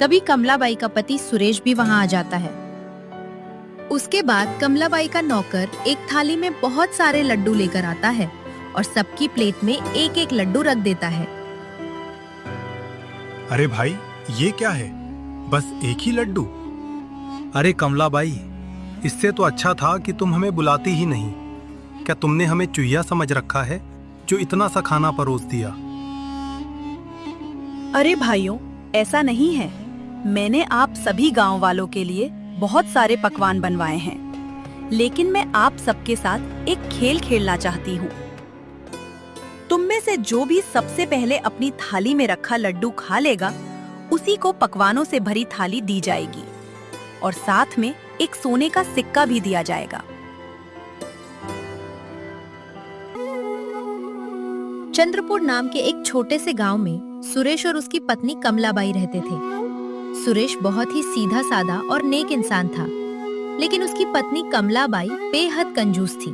तभी कमलाबाई का पति सुरेश भी वहां आ जाता है। उसके बाद कमलाबाई का नौकर एक थाली में बहुत सारे लड्डू लेकर आता है और सबकी प्लेट में एक एक लड्डू रख देता है। अरे भाई, ये क्या है? बस एक ही लड्डू? अरे कमलाबाई, इससे तो अच्छा था कि तुम हमें बुलाती ही नहीं। क्या तुमने हमें चूहिया समझ रखा है जो इतना सा खाना परोस दिया? अरे भाइयों, ऐसा नहीं है। मैंने आप सभी गांव वालों के लिए बहुत सारे पकवान बनवाए हैं, लेकिन मैं आप सबके साथ एक खेल खेलना चाहती हूँ। तुम में से जो भी सबसे पहले अपनी थाली में रखा लड्डू खा लेगा, उसी को पकवानों से भरी थाली दी जाएगी और साथ में एक सोने का सिक्का भी दिया जाएगा। चंद्रपुर नाम के एक छोटे से गांव में सुरेश और उसकी पत्नी कमलाबाई रहते थे। सुरेश बहुत ही सीधा साधा और नेक इंसान था, लेकिन उसकी पत्नी कमलाबाई बेहद कंजूस थी।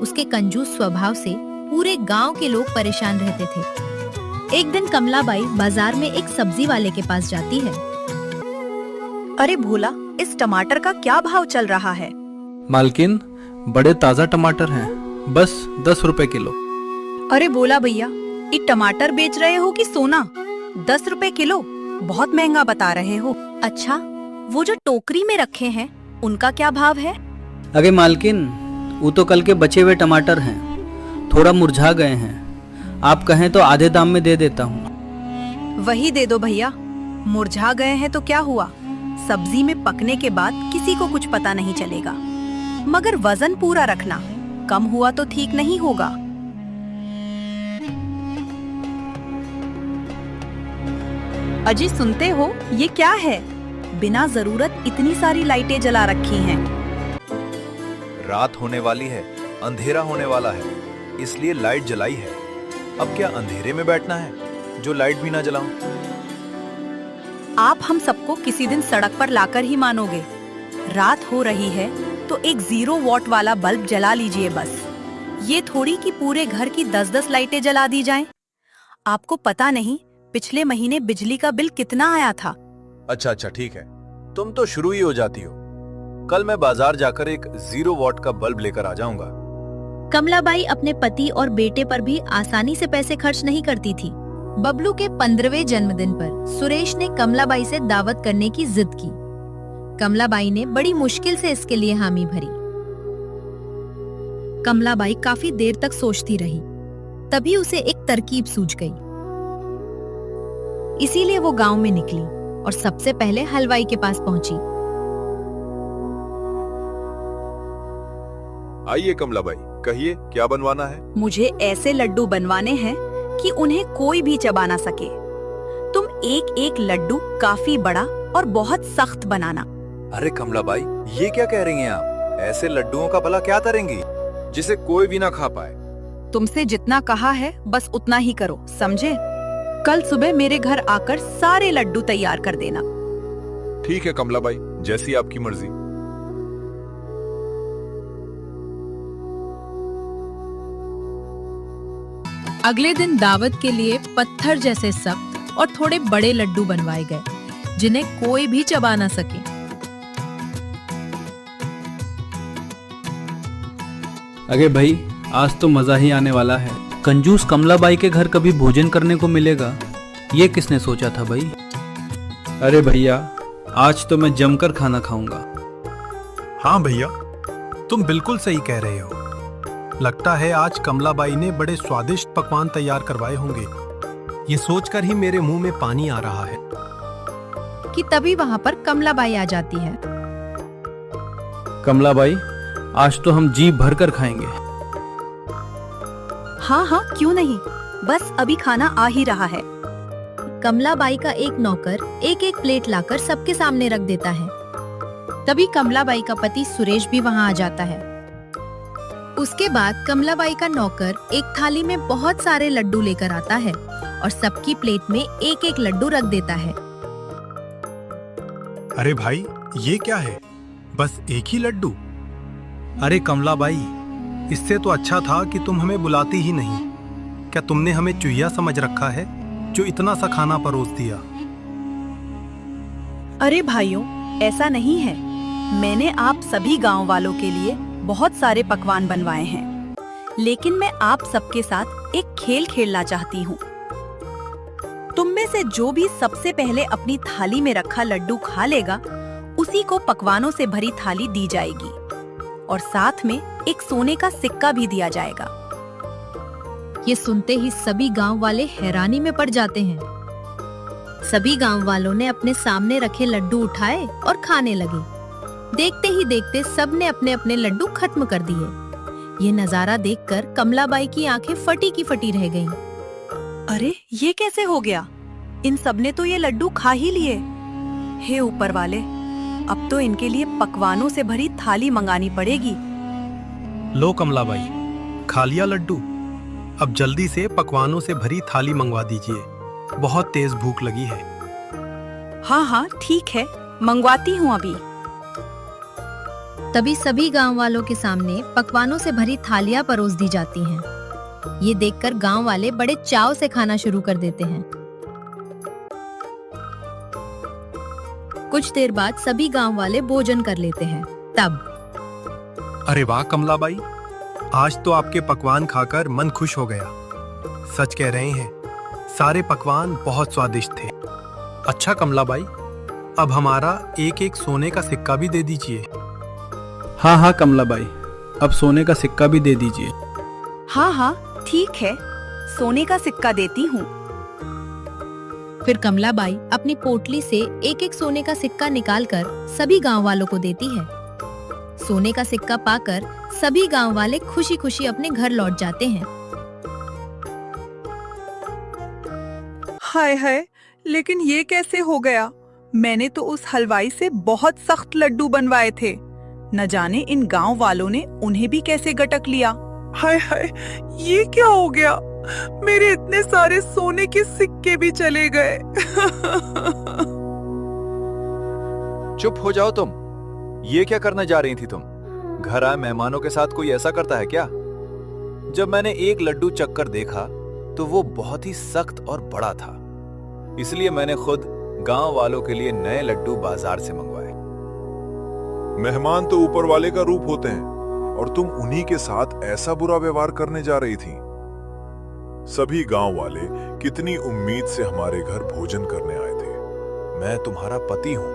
उसके कंजूस स्वभाव से पूरे गांव के लोग परेशान रहते थे। एक दिन कमलाबाई बाजार में एक सब्जी वाले के पास जाती है। अरे भोला, इस टमाटर का क्या भाव चल रहा है? मालकिन, बड़े ताजा टमाटर हैं, बस 10 रुपए किलो। अरे बोला भैया, ये टमाटर बेच रहे हो कि सोना? 10 रुपए किलो बहुत महंगा बता रहे हो। अच्छा, वो जो टोकरी में रखे हैं उनका क्या भाव है? अरे मालकिन, वो तो कल के बचे हुए टमाटर हैं, थोड़ा मुरझा गए हैं। आप कहें तो आधे दाम में दे देता हूँ। वही दे दो भैया। मुरझा गए हैं तो क्या हुआ, सब्जी में पकने के बाद किसी को कुछ पता नहीं चलेगा। मगर वजन पूरा रखना, कम हुआ तो ठीक नहीं होगा। अजी सुनते हो, ये क्या है? बिना जरूरत इतनी सारी लाइटें जला रखी हैं। रात होने वाली है, अंधेरा होने वाला है, इसलिए लाइट जलाई है। अब क्या अंधेरे में बैठना है जो लाइट भी ना जलाऊं? आप हम सबको किसी दिन सड़क पर लाकर ही मानोगे। रात हो रही है तो एक 0 वॉट वाला बल्ब जला लीजिए बस। ये थोड़ी कि पूरे घर की 10-10 लाइटें जला दी जाएं। आपको पता नहीं पिछले महीने बिजली का बिल कितना आया था? अच्छा ठीक है, तुम तो शुरू ही हो जाती हो। कल मैं बाजार जाकर एक 0 वॉट का बल्ब लेकर आ जाऊंगा। कमलाबाई अपने पति और बेटे पर भी आसानी से पैसे खर्च नहीं करती थी। बबलू के 15वें जन्मदिन पर सुरेश ने कमलाबाई से दावत करने की जिद की। कमलाबाई ने बड़ी मुश्किल से इसके लिए हामी भरी। कमलाबाई काफी देर तक सोचती रही, तभी उसे एक तरकीब सूझ गई। इसीलिए वो गांव में निकली और सबसे पहले हलवाई के पास पहुंची। आइए कमलाबाई, कहिए क्या बनवाना है? मुझे ऐसे लड्डू बनवाने हैं कि उन्हें कोई भी चबा ना सके। तुम एक एक लड्डू काफी बड़ा और बहुत सख्त बनाना। अरे कमलाबाई, ये क्या कह रही हैं आप? ऐसे लड्डुओं का भला क्या करेंगी जिसे कोई भी ना खा पाए? तुमसे जितना कहा है बस उतना ही करो, समझे? कल सुबह मेरे घर आकर सारे लड्डू तैयार कर देना। ठीक है कमलाबाई, जैसी आपकी मर्जी। अगले दिन दावत के लिए पत्थर जैसे सख्त और थोड़े बड़े लड्डू बनवाए गए, जिन्हें कोई भी चबा ना सके। अरे भाई, आज तो मजा ही आने वाला है। कंजूस कमलाबाई के घर कभी भोजन करने को मिलेगा, ये किसने सोचा था भाई? अरे भैया, आज तो मैं जमकर खाना खाऊंगा। हाँ भैया, तुम बिल्कुल सही कह रहे हो। लगता है आज कमलाबाई ने बड़े स्वादिष्ट पकवान तैयार करवाए होंगे। ये सोचकर ही मेरे मुंह में पानी आ रहा है। कि तभी वहां पर कमलाबाई आ जाती है। कमलाबाई, आज तो हम जी भर कर खाएंगे। हाँ, क्यों नहीं, बस अभी खाना आ ही रहा है। कमलाबाई का एक नौकर एक एक प्लेट लाकर सबके सामने रख देता है। तभी कमलाबाई का पति सुरेश भी वहां आ जाता है। उसके बाद कमलाबाई का नौकर एक थाली में बहुत सारे लड्डू लेकर आता है और सबकी प्लेट में एक एक लड्डू रख देता है। अरे भाई, ये क्या है? बस एक ही लड्डू? अरे कमलाबाई, इससे तो अच्छा था कि तुम हमें बुलाती ही नहीं। क्या तुमने हमें चूहिया समझ रखा है जो इतना सा खाना परोस दिया? अरे भाइयों, ऐसा नहीं है। मैंने आप सभी गांव वालों के लिए बहुत सारे पकवान बनवाए हैं, लेकिन मैं आप सबके साथ एक खेल खेलना चाहती हूँ। तुम में से जो भी सबसे पहले अपनी थाली में रखा लड्डू खा लेगा, उसी को पकवानों से भरी थाली दी जाएगी और साथ में एक सोने का सिक्का भी दिया जाएगा। ये सुनते ही सभी गांव वाले हैरानी में पड़ जाते हैं। सभी गांव वालों ने अपने सामने रखे लड्डू उठाए और खाने लगे। देखते ही देखते सबने अपने अपने लड्डू खत्म कर दिए। ये नजारा देखकर कमलाबाई की आंखें फटी की फटी रह गईं। अरे ये कैसे हो गया? इन सबने तो ये लड्डू खा ही लिए। हे ऊपर वाले, अब तो इनके लिए पकवानों से भरी थाली मंगानी पड़ेगी। लो कमलाबाई, खा लिया लड्डू? अब जल्दी से पकवानों से भरी थाली मंगवा दीजिए, बहुत तेज भूख लगी है। हाँ हाँ ठीक है, मंगवाती हूँ अभी। तभी सभी गांव वालों के सामने पकवानों से भरी थालियां परोस दी जाती हैं। ये देखकर गांव वाले बड़े चाव से खाना शुरू कर देते हैं। कुछ देर बाद सभी गांव वाले भोजन कर लेते हैं। तब अरे वाह कमलाबाई, आज तो आपके पकवान खाकर मन खुश हो गया। सच कह रहे हैं, सारे पकवान बहुत स्वादिष्ट थे। अच्छा कमलाबाई, अब हमारा एक एक सोने का सिक्का भी दे दीजिए। हाँ हाँ कमलाबाई, अब सोने का सिक्का भी दे दीजिए। हाँ हाँ ठीक है, सोने का सिक्का देती हूँ। फिर कमलाबाई अपनी पोटली से एक एक सोने का सिक्का निकालकर सभी गांव वालों को देती है। सोने का सिक्का पाकर सभी गांव वाले खुशी खुशी अपने घर लौट जाते हैं। हाय हाय, लेकिन ये कैसे हो गया? मैंने तो उस हलवाई से बहुत सख्त लड्डू बनवाए थे। न जाने इन गांव वालों ने उन्हें भी कैसे गटक लिया। हाय हाय, ये क्या हो गया? मेरे इतने सारे सोने के सिक्के भी चले गए। चुप हो जाओ तुम। ये क्या करने जा रही थी तुम? घर आए मेहमानों के साथ कोई ऐसा करता है क्या? जब मैंने एक लड्डू चक्कर देखा तो वो बहुत ही सख्त और बड़ा था, इसलिए मैंने खुद गांव वालों के लिए नए लड्डू बाजार से मंगवाए। मेहमान तो ऊपर वाले का रूप होते हैं और तुम उन्हीं के साथ ऐसा बुरा व्यवहार करने जा रही थी। सभी गांव वाले कितनी उम्मीद से हमारे घर भोजन करने आए थे। मैं तुम्हारा पति हूं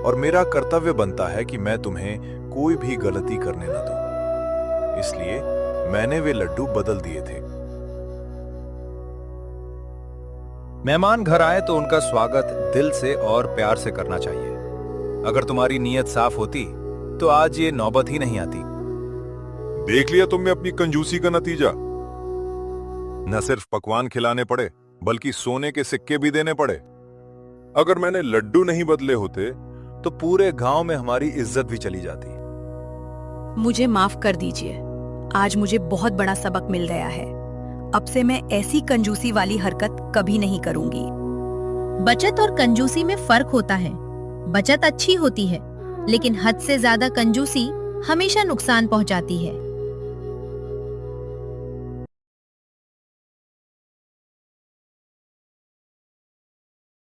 और मेरा कर्तव्य बनता है कि मैं तुम्हें कोई भी गलती करने न दूं। इसलिए मैंने वे लड्डू बदल दिए थे। मेहमान घर आए तो उनका स्वागत दिल से और प्यार से करना चाहिए। अगर तुम्हारी नीयत साफ होती तो आज ये नौबत ही नहीं आती। देख लिया तुमने अपनी कंजूसी का नतीजा। न सिर्फ पकवान खिलाने पड़े बल्कि सोने के सिक्के भी देने पड़े। अगर मैंने लड्डू नहीं बदले होते तो पूरे गांव में हमारी इज्जत भी चली जाती। मुझे माफ कर दीजिए, आज मुझे बहुत बड़ा सबक मिल गया है। अब से मैं ऐसी कंजूसी वाली हरकत कभी नहीं करूंगी। बचत और कंजूसी में फर्क होता है। बचत अच्छी होती है, लेकिन हद से ज्यादा कंजूसी हमेशा नुकसान पहुंचाती है।